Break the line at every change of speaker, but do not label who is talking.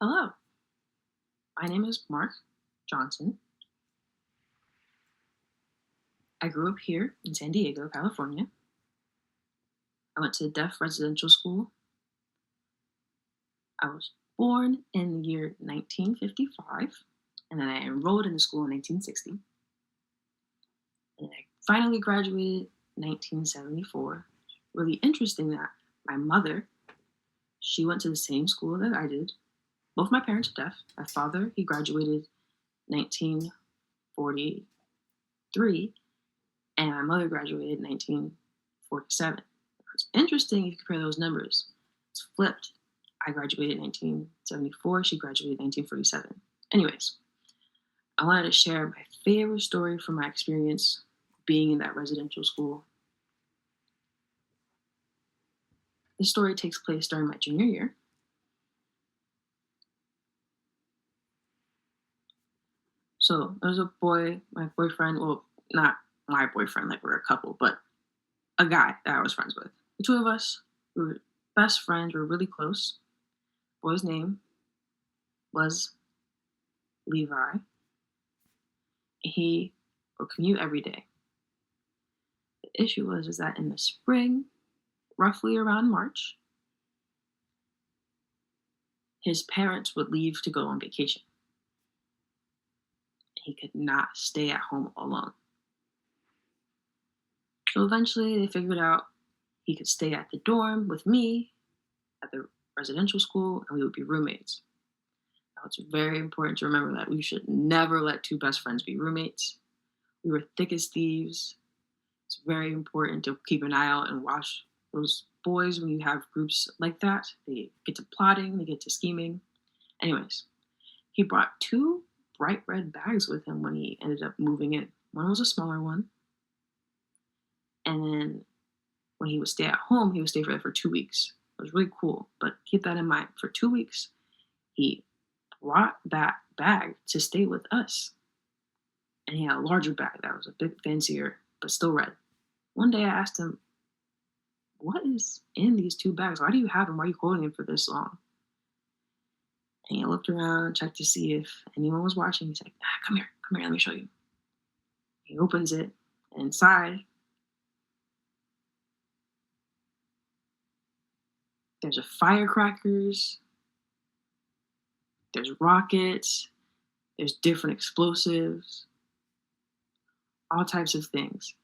Hello, my name is Mark Johnson. I grew up here in San Diego, California. I went to deaf residential school. I was born in the year 1955, and then I enrolled in the school in 1960. And I finally graduated in 1974. Really interesting that my mother, she went to the same school that I did. Both my parents are deaf. My father, he graduated 1943, and my mother graduated in 1947. It's interesting if you compare those numbers. It's flipped. I graduated in 1974. She graduated in 1947. Anyways, I wanted to share my favorite story from my experience being in that residential school. This story takes place during my junior year. So there was a boy, my boyfriend, well, not my boyfriend, like we're a couple, but a guy that I was friends with. The two of us, we were best friends, we were really close. Boy's name was Levi. He would commute every day. The issue was is that in the spring, roughly around March, his parents would leave to go on vacation. He could not stay at home alone. So eventually they figured out he could stay at the dorm with me at the residential school and we would be roommates. Now it's very important to remember that we should never let two best friends be roommates. We were thick as thieves. It's very important to keep an eye out and watch those boys when you have groups like that. They get to plotting, they get to scheming. Anyways, he brought two bright red bags with him when he ended up moving in. One was a smaller one. And then when he would stay at home, he would stay for 2 weeks. It was really cool. But keep that in mind. For 2 weeks, he brought that bag to stay with us. And he had a larger bag that was a bit fancier, but still red. One day I asked him, "What is in these two bags? Why do you have them? Why are you holding them for this long?" And he looked around, checked to see if anyone was watching. He's like, come here, let me show you. He opens it, and inside, there's a firecrackers, there's rockets, there's different explosives, all types of things.